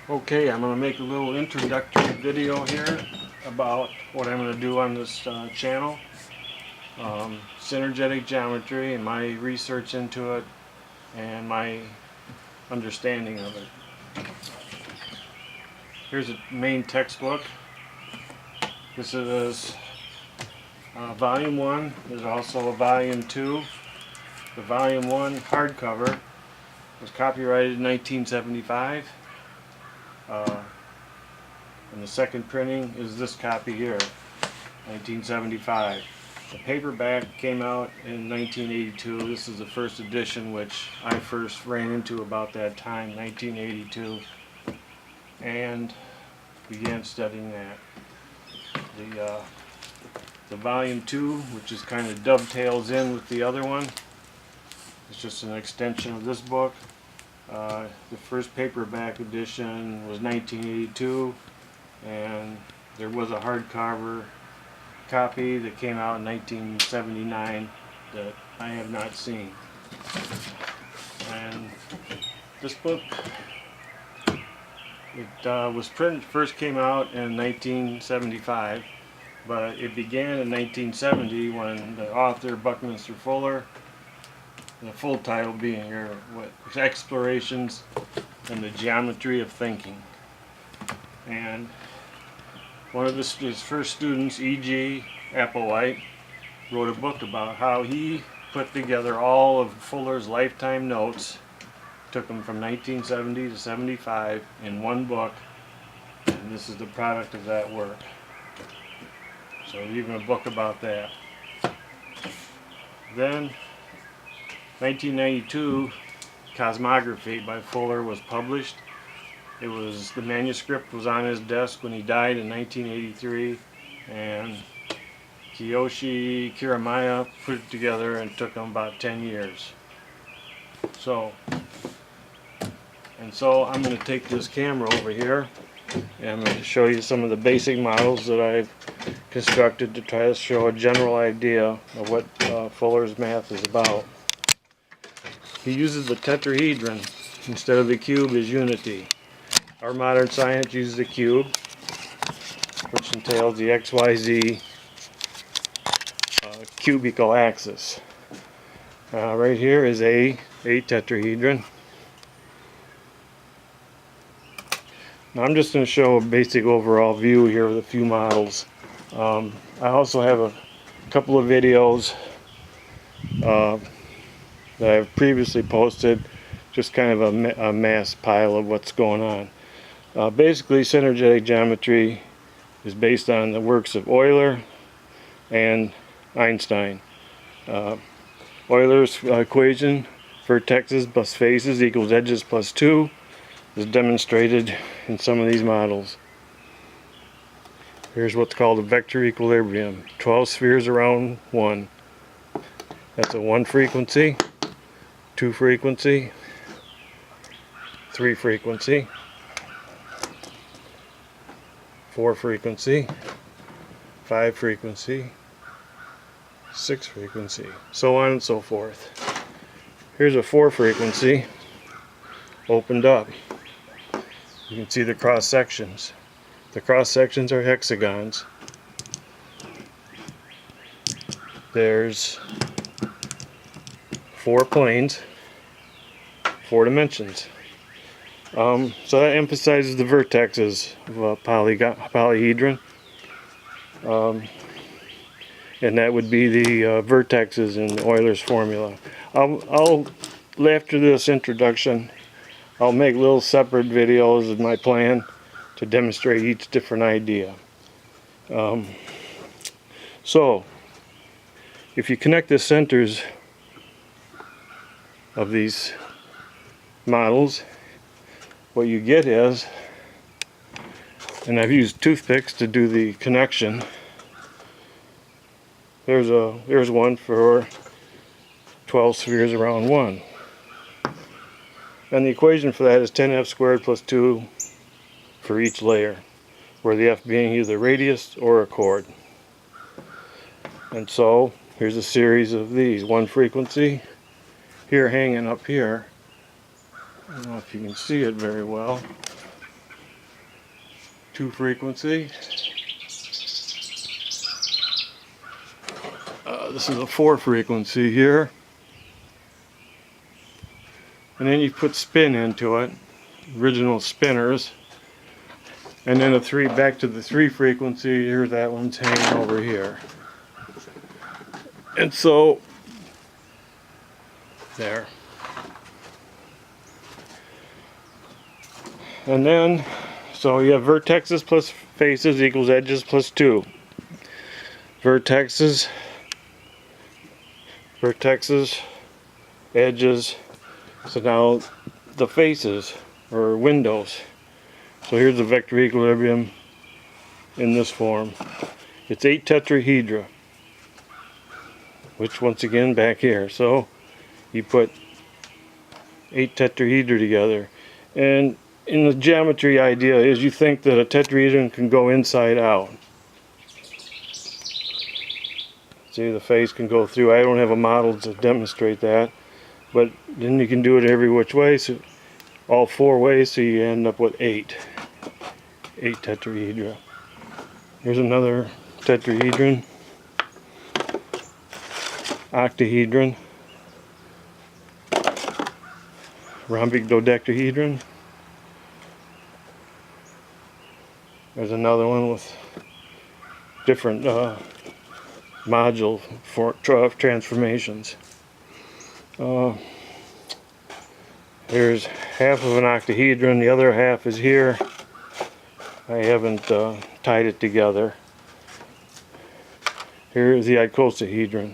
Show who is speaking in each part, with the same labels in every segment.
Speaker 1: Okay, I'm going to make a little introductory video here about what I'm going to do on this channel. Synergetic geometry and my research into it and my understanding of it. Here's a main textbook. This is volume 1. There's also a volume 2. The volume 1 hardcover was copyrighted in 1975. And the second printing is this copy here, 1975. The paperback came out in 1982. This is the first edition, which I first ran into about that time, 1982, and began studying that. The volume 2, which is kind of dovetails in with the other one, it's just an extension of this book. The first paperback edition was 1982, and there was a hardcover copy that came out in 1979 that I have not seen. And this book, it was printed, first came out in 1975, but it began in 1970 when the author Buckminster Fuller, the full title being here, Explorations in the Geometry of Thinking. And one of his first students, E.G. Applewhite, wrote a book about how he put together all of Fuller's lifetime notes, took them from 1970 to 75 in one book, and this is the product of that work. So even a book about that. Then 1992, Cosmography by Fuller was published. The manuscript was on his desk when he died in 1983, and Kiyoshi Kiramaya put it together, and it took him about 10 years. So I'm going to take this camera over here, and I'm going to show you some of the basic models that I've constructed to try to show a general idea of what Fuller's math is about. He uses the tetrahedron instead of the cube as unity. Our modern science uses a cube, which entails the XYZ cubical axis. Right here is a tetrahedron. Now I'm just going to show a basic overall view here with a few models. I also have a couple of videos that I've previously posted, just kind of a mass pile of what's going on. Basically, synergetic geometry is based on the works of Euler and Einstein. Euler's equation, vertexes plus faces equals edges plus 2, is demonstrated in some of these models. Here's what's called a vector equilibrium. 12 spheres around 1. That's a 1 frequency, 2 frequency, 3 frequency, 4 frequency, 5 frequency, 6 frequency, so on and so forth. Here's a 4 frequency opened up. You can see the cross sections. The cross sections are hexagons. There's 4 planes, 4 dimensions. So that emphasizes the vertexes of a polyhedron. And that would be the vertexes in Euler's formula. After this introduction, I'll make little separate videos of my plan to demonstrate each different idea. So, if you connect the centers of these models, what you get is, and I've used toothpicks to do the connection. There's one for 12 spheres around 1. And the equation for that is 10f squared plus 2 for each layer, where the f being either radius or a chord. And so here's a series of these. 1 frequency here hanging up here. I don't know if you can see it very well. 2 frequency. This is a 4 frequency here. And then you put spin into it, original spinners. And then back to the 3 frequency, here that one's hanging over here. And so, there. And then, so you have vertexes plus faces equals edges plus 2. Vertexes, edges. So now the faces, or windows. So here's the vector equilibrium in this form. It's 8 tetrahedra, which once again back here. So you put 8 tetrahedra together. And in the geometry idea is you think that a tetrahedron can go inside out. See, the face can go through. I don't have a model to demonstrate that, but then you can do it every which way, so all 4 ways, so you end up with 8 tetrahedra. Here's another tetrahedron, octahedron, rhombic dodecahedron. There's another one with different module for transformations. Here's half of an octahedron, the other half is here. I haven't tied it together. Here is the icosahedron.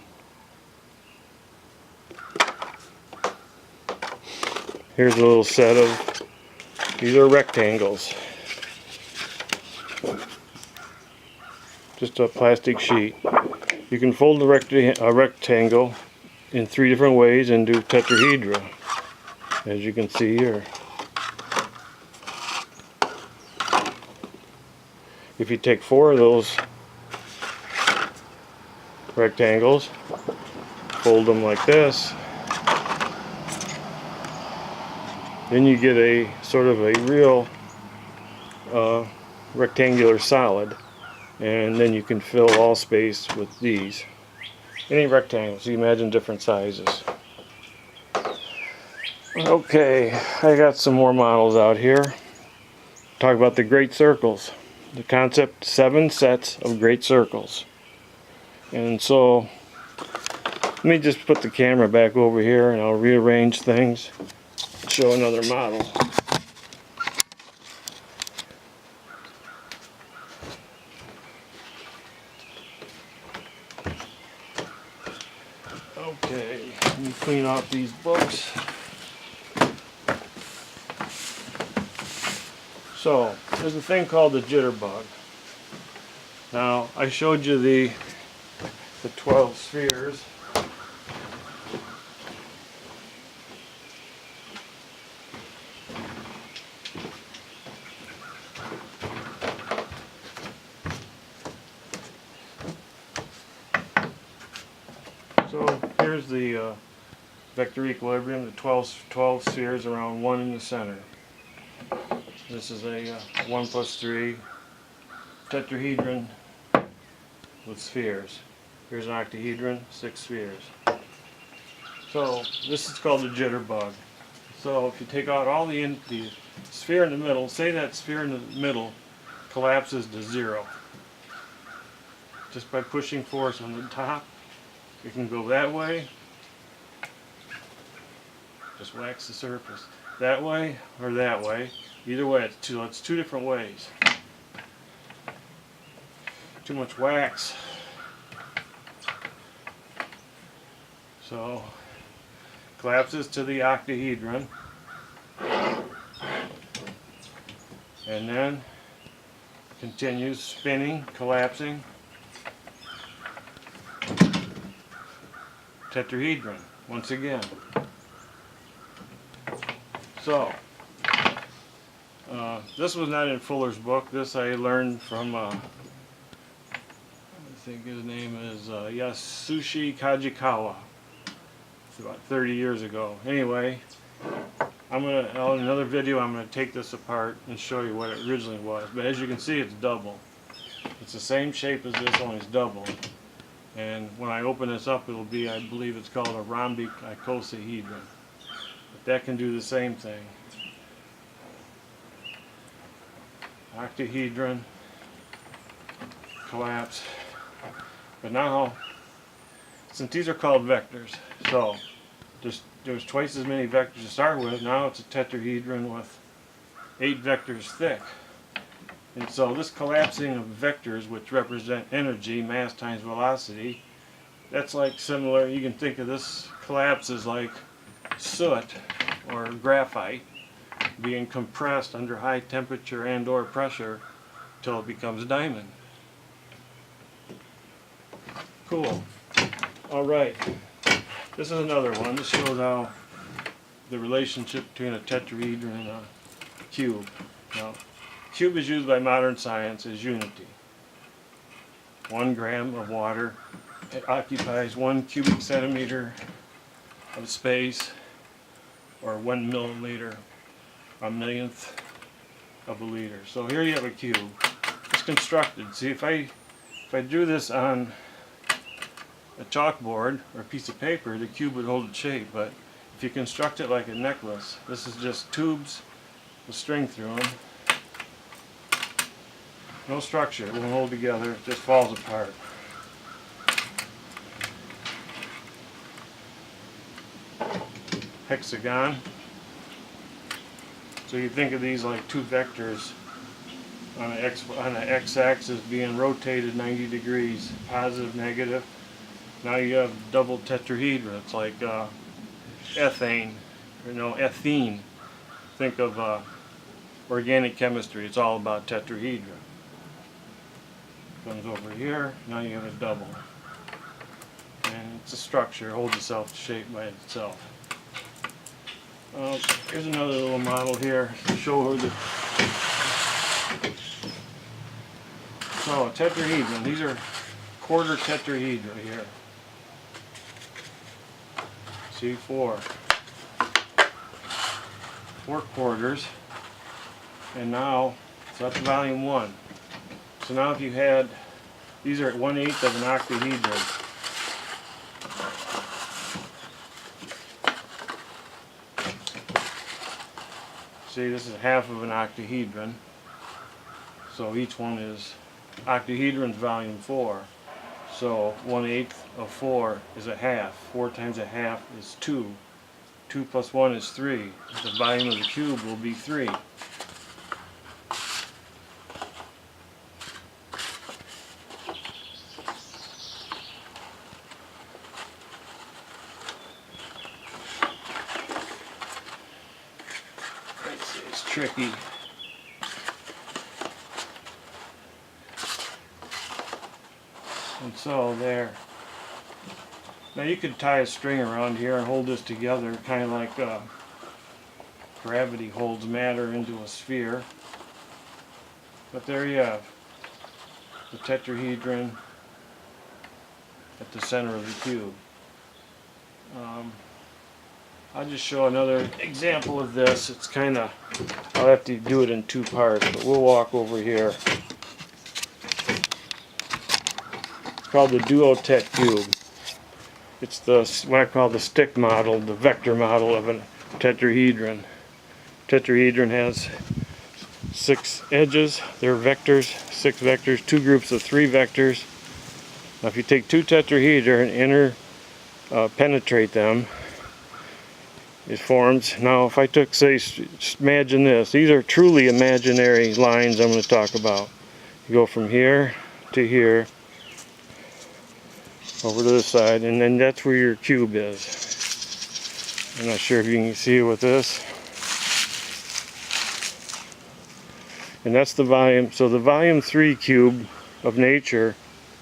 Speaker 1: Here's a little set of, these are rectangles. Just a plastic sheet. You can fold a rectangle in 3 different ways and do tetrahedra, as you can see here. If you take 4 of those rectangles, fold them like this, then you get a sort of a real rectangular solid, and then you can fill all space with these. Any rectangles, you imagine different sizes. Okay, I got some more models out here. Talk about the great circles. The concept, 7 sets of great circles. And so, let me just put the camera back over here and I'll rearrange things, show another model. Okay, let me clean out these books. So, there's a thing called the jitterbug. Now, I showed you the 12 spheres. So, here's the vector equilibrium, the 12 spheres around 1 in the center. This is a 1 plus 3 tetrahedron with spheres. Here's an octahedron, 6 spheres. So this is called the jitterbug. So if you take out all the sphere in the middle, say that sphere in the middle collapses to 0. Just by pushing force on the top, it can go that way. Just wax the surface. That way or that way. Either way, it's 2 different ways. Too much wax. So, collapses to the octahedron. And then continues spinning, collapsing. Tetrahedron, once again. So, this was not in Fuller's book. This I learned from, I think his name is Yasushi Kajikawa. It's about 30 years ago. Anyway, in another video I'm gonna take this apart and show you what it originally was. But as you can see, it's double. It's the same shape as this, only it's double. And when I open this up, it'll be, I believe it's called a rhombic icosahedron. But that can do the same thing. Octahedron, collapse. But now, since these are called vectors, so there's twice as many vectors to start with. Now it's a tetrahedron with 8 vectors thick. And so this collapsing of vectors, which represent energy, mass times velocity, that's like similar, you can think of this collapse as like soot or graphite being compressed under high temperature and or pressure till it becomes diamond. Cool. Alright, this is another one. This shows how the relationship between a tetrahedron and a cube. Now, cube is used by modern science as unity. 1 gram of water, it occupies 1 cubic centimeter of space, or 1 milliliter, a millionth of a liter. So here you have a cube. It's constructed. See, if I drew this on a chalkboard or a piece of paper, the cube would hold its shape. But if you construct it like a necklace, this is just tubes with string through them. No structure, it won't hold together, it just falls apart. Hexagon. So you think of these like 2 vectors on an x-axis being rotated 90 degrees, positive, negative. Now you have double tetrahedron. It's like ethane, ethene. Think of organic chemistry. It's all about tetrahedron. Comes over here, now you have a double. And it's a structure, it holds itself shape by itself. Here's another little model here to show the... So, a tetrahedron, these are quarter tetrahedra here. See, 4 quarters. And now, so that's volume 1. So now if you had, these are 1/8 of an octahedron. See, this is half of an octahedron. So each one is, octahedron's volume 4. So 1/8 of 4 is a half. 4 times a half is 2. 2 plus 1 is 3. The volume of the cube will be 3. It's tricky. And so there. Now you could tie a string around here and hold this together, kind of like gravity holds matter into a sphere. But there you have the tetrahedron at the center of the cube. I'll just show another example of this. It's kind of, I'll have to do it in 2 parts, but we'll walk over here. It's called the duotet cube. It's what I call the stick model, the vector model of a tetrahedron. Tetrahedron has 6 edges. They're vectors, 6 vectors, 2 groups of 3 vectors. Now if you take 2 tetrahedra and penetrate them, it forms. Now if I took, say, imagine this. These are truly imaginary lines I'm going to talk about. You go from here to here, over to this side, and then that's where your cube is. I'm not sure if you can see it with this. And that's the volume. So the volume 3 cube of nature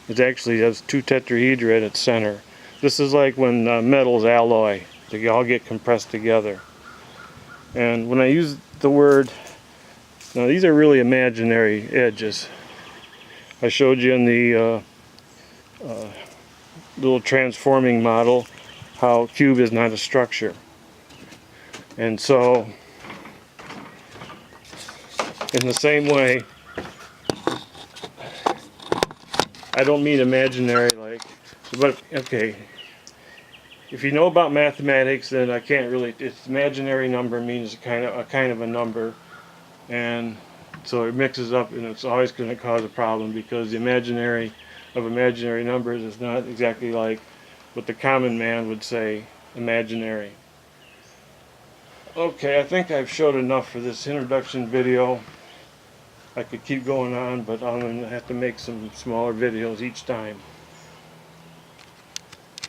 Speaker 1: is actually has 2 tetrahedra at its center. This is like when metals alloy. They all get compressed together. And when I use the word, now these are really imaginary edges. I showed you in the little transforming model how cube is not a structure. And so In the same way, I don't mean imaginary like, but okay. If you know about mathematics, then I can't really. It's imaginary number means a kind of a number, and so it mixes up, and it's always going to cause a problem because the imaginary of imaginary numbers is not exactly like what the common man would say imaginary. Okay, I think I've showed enough for this introduction video. I could keep going on, but I'm going to have to make some smaller videos each time.